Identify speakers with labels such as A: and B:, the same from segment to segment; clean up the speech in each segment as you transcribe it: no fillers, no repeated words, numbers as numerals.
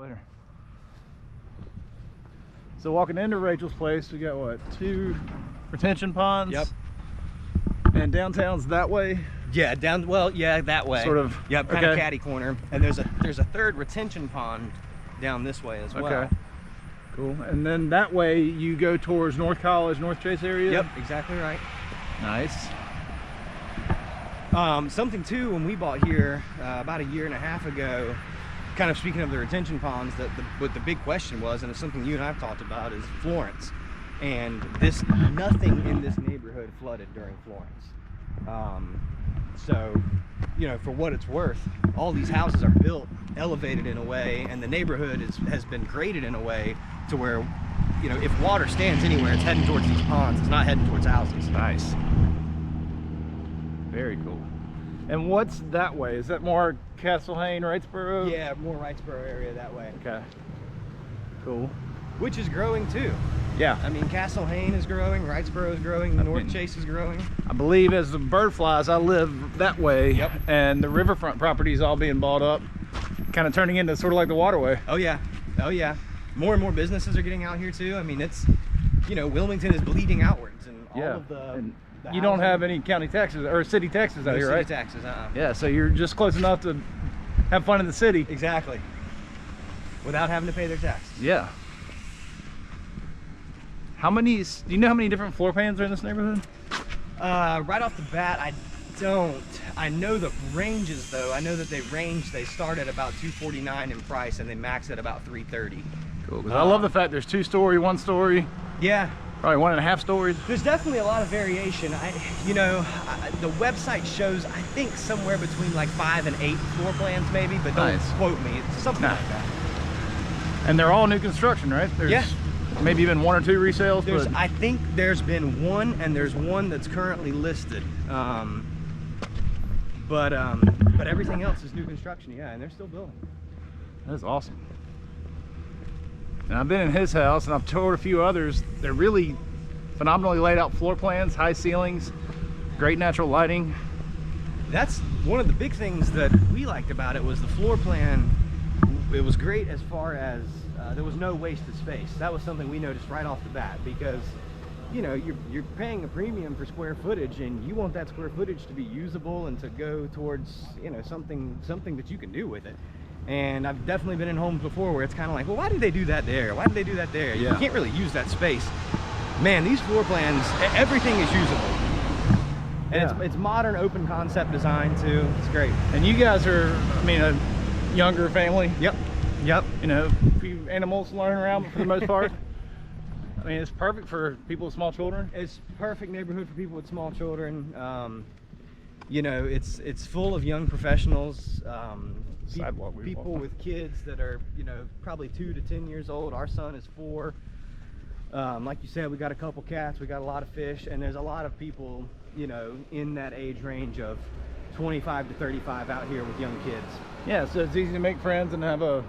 A: Later. So walking into Rachel's place, we got what, 2 retention ponds?
B: Yep.
A: And downtown's that way?
B: Yeah, yeah, that way.
A: Sort of.
B: Yep, kind of catty corner. And there's a 3rd retention pond down this way as well.
A: Okay. Cool. And then that way you go towards North College, North Chase area?
B: Yep, exactly right.
A: Nice.
B: Something too, when we bought here about 1.5 years ago, kind of speaking of the retention ponds, what the big question was, and it's something you and I've talked about, is Florence. And nothing in this neighborhood flooded during Florence. So, you know, for what it's worth, all these houses are built, elevated in a way, and the neighborhood has been graded in a way to where, you know, if water stands anywhere, it's heading towards these ponds. It's not heading towards houses.
A: Nice. Very cool. And what's that way? Is that more Castlehane, Wrightsboro?
B: Yeah, more Wrightsboro area that way.
A: Okay. Cool.
B: Which is growing too.
A: Yeah.
B: I mean, Castlehane is growing, Wrightsboro is growing, North Chase is growing.
A: I believe as the bird flies, I live that way.
B: Yep.
A: And the riverfront properties all being bought up, kind of turning into sort of like the waterway.
B: Oh yeah. Oh yeah. More and more businesses are getting out here too. I mean, it's, you know, Wilmington is bleeding outwards, and all of the
A: you don't have any county taxes or city taxes out here, right?
B: City taxes,
A: Yeah, so you're just close enough to have fun in the city.
B: Exactly. Without having to pay their taxes.
A: Yeah. Do you know how many different floor plans are in this neighborhood?
B: Right off the bat, I don't. I know the ranges though. I know that they start at about $249 in price and they max at about $330.
A: Cool, because I love the fact there's 2-story, 1-story.
B: Yeah.
A: Probably 1.5 stories.
B: There's definitely a lot of variation. The website shows, I think, somewhere between like 5 and 8 floor plans maybe, but don't quote me. It's something like that.
A: And they're all new construction, right? There's maybe even 1 or 2 resales.
B: I think there's been 1, and there's 1 that's currently listed. But everything else is new construction, yeah, and they're still building.
A: That's awesome. And I've been in his house, and I've toured a few others. They're really phenomenally laid out floor plans, high ceilings, great natural lighting.
B: That's one of the big things that we liked about it, was the floor plan. It was great as far as there was no wasted space. That was something we noticed right off the bat, because, you know, you're paying a premium for square footage, and you want that square footage to be usable and to go towards, you know, something that you can do with it. And I've definitely been in homes before where it's kind of like, well, why did they do that there? Why did they do that there?
A: Yeah.
B: You can't really use that space. Man, these floor plans, everything is usable. And it's modern, open concept design too. It's great.
A: And you guys are, I mean, a younger family.
B: Yep.
A: You know, a few animals learning around, but for the most part. I mean, it's perfect for people with small children.
B: It's perfect neighborhood for people with small children. You know, it's full of young professionals. People with kids that are, you know, probably 2 to 10 years old. Our son is 4. Like you said, we got a couple cats, we got a lot of fish, and there's a lot of people, you know, in that age range of 25 to 35 out here with young kids.
A: Yeah, so it's easy to make friends and have a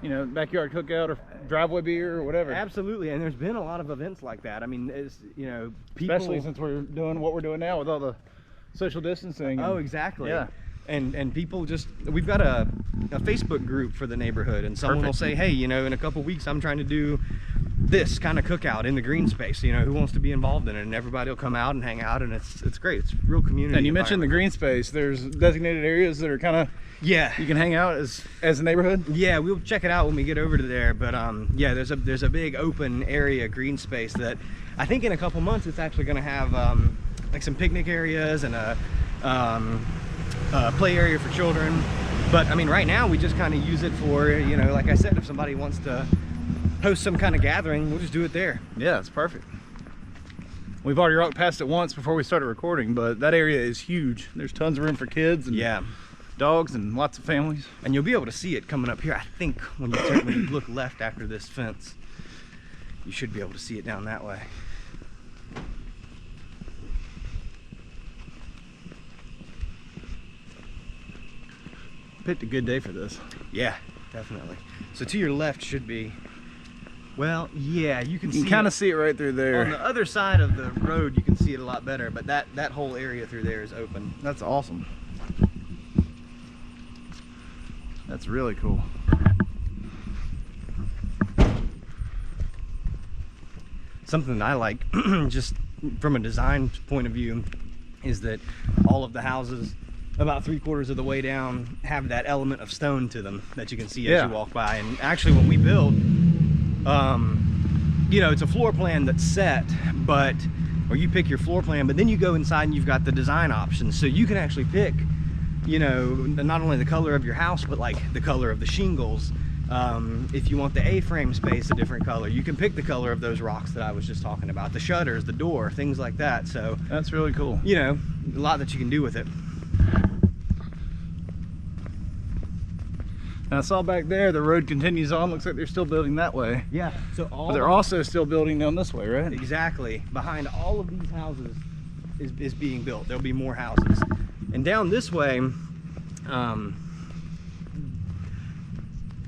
A: you know, backyard cookout or driveway beer or whatever.
B: Absolutely, and there's been a lot of events like that. I mean, it's, you know, people,
A: especially since we're doing what we're doing now with all the social distancing.
B: Oh, exactly.
A: Yeah.
B: And people we've got a Facebook group for the neighborhood, and someone will say, hey, you know, in a couple weeks I'm trying to do this kind of cookout in the green space, you know, who wants to be involved in it? And everybody will come out and hang out, and it's great. It's real community.
A: And you mentioned the green space. There's designated areas that are kind of, you can hang out as a neighborhood.
B: Yeah, we'll check it out when we get over to there. But yeah, there's a big open area, green space, that I think in a couple months it's actually going to have like some picnic areas and a play area for children. But I mean, right now we just kind of use it for, you know, like I said, if somebody wants to host some kind of gathering, we'll just do it there.
A: Yeah, it's perfect. We've already walked past it once before we started recording, but that area is huge. There's tons of room for kids and dogs and lots of families. And you'll be able to see it coming up here. I think when you look left after this fence, you should be able to see it down that way. Picked a good day for this.
B: Yeah, definitely. So to your left should be, well, yeah, you can
A: kind of see it right through there.
B: On the other side of the road, you can see it a lot better, but that whole area through there is open.
A: That's awesome. That's really cool.
B: something that I like, just from a design point of view, is that all of the houses about 3/4 of the way down have that element of stone to them that you can see as you walk by. And actually, when we build, you know, it's a floor plan that's set, or you pick your floor plan, but then you go inside and you've got the design options, so you can actually pick, you know, not only the color of your house, but like the color of the shingles. If you want the A-frame space a different color, you can pick the color of those rocks that I was just talking about, the shutters, the door, things like that. So
A: that's really cool.
B: You know, a lot that you can do with it.
A: And I saw back there the road continues on. Looks like they're still building that way.
B: Yeah. So
A: but they're also still building down this way, right?
B: Exactly. Behind all of these houses is being built. There'll be more houses. And down this way,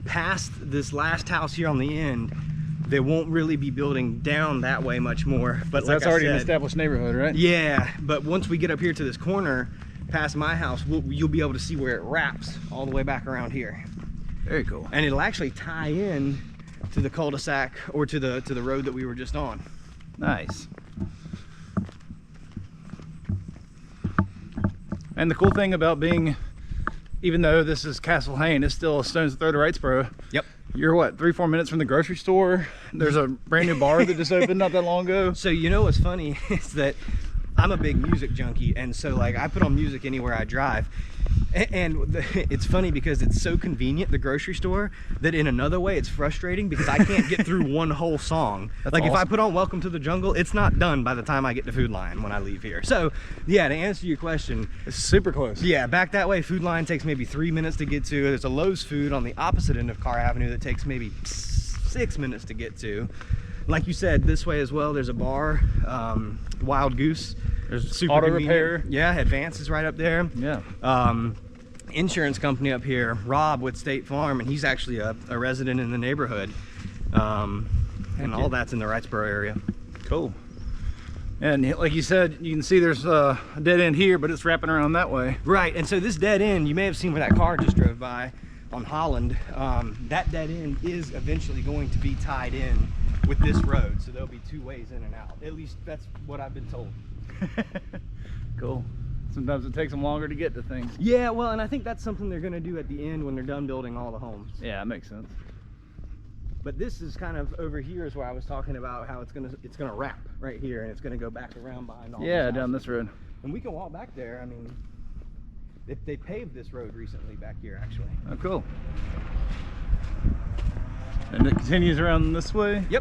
B: past this last house here on the end, they won't really be building down that way much more. But
A: so that's already an established neighborhood, right?
B: Yeah. But once we get up here to this corner, past my house, you'll be able to see where it wraps all the way back around here.
A: Very cool.
B: And it'll actually tie in to the cul-de-sac or to the road that we were just on.
A: Nice. And the cool thing about being, even though this is Castle Hayne, it's still a stone's throw to Wrightsboro.
B: Yep.
A: You're what, 3-4 minutes from the grocery store? There's a brand new bar that just opened not that long ago.
B: So you know what's funny is that I'm a big music junkie, and so like I put on music anywhere I drive. And it's funny because it's so convenient, the grocery store, that in another way it's frustrating because I can't get through one whole song.
A: That's
B: like
A: awesome.
B: If I put on Welcome to the Jungle, it's not done by the time I get to Food Lion when I leave here. So yeah, to answer your question,
A: it's super close.
B: Yeah, back that way, Food Lion takes maybe 3 minutes to get to. There's a Lowe's Food on the opposite end of Carr Avenue that takes maybe 6 minutes to get to. Like you said, this way as well, there's a bar, Wild Goose.
A: There's
B: super
A: auto
B: convenient.
A: repair.
B: Yeah, Advance is right up there.
A: Yeah.
B: Insurance company up here, Rob with State Farm, and he's actually a resident in the neighborhood. And all that's in the Wrightsboro area.
A: Cool. And like you said, you can see there's a dead end here, but it's wrapping around that way.
B: Right, and so this dead end, you may have seen where that car just drove by on Holland. That dead end is eventually going to be tied in with this road, so there'll be 2 ways in and out. At least that's what I've been told.
A: Cool. Sometimes it takes them longer to get to things.
B: Yeah, well, and I think that's something they're going to do at the end when they're done building all the homes.
A: Yeah, that makes sense.
B: But this is kind of over here is where I was talking about how it's gonna wrap right here, and it's gonna go back around behind all.
A: Yeah, down this road.
B: And we can walk back there. I mean, they paved this road recently back here, actually.
A: Oh, cool. And it continues around this way?
B: Yep.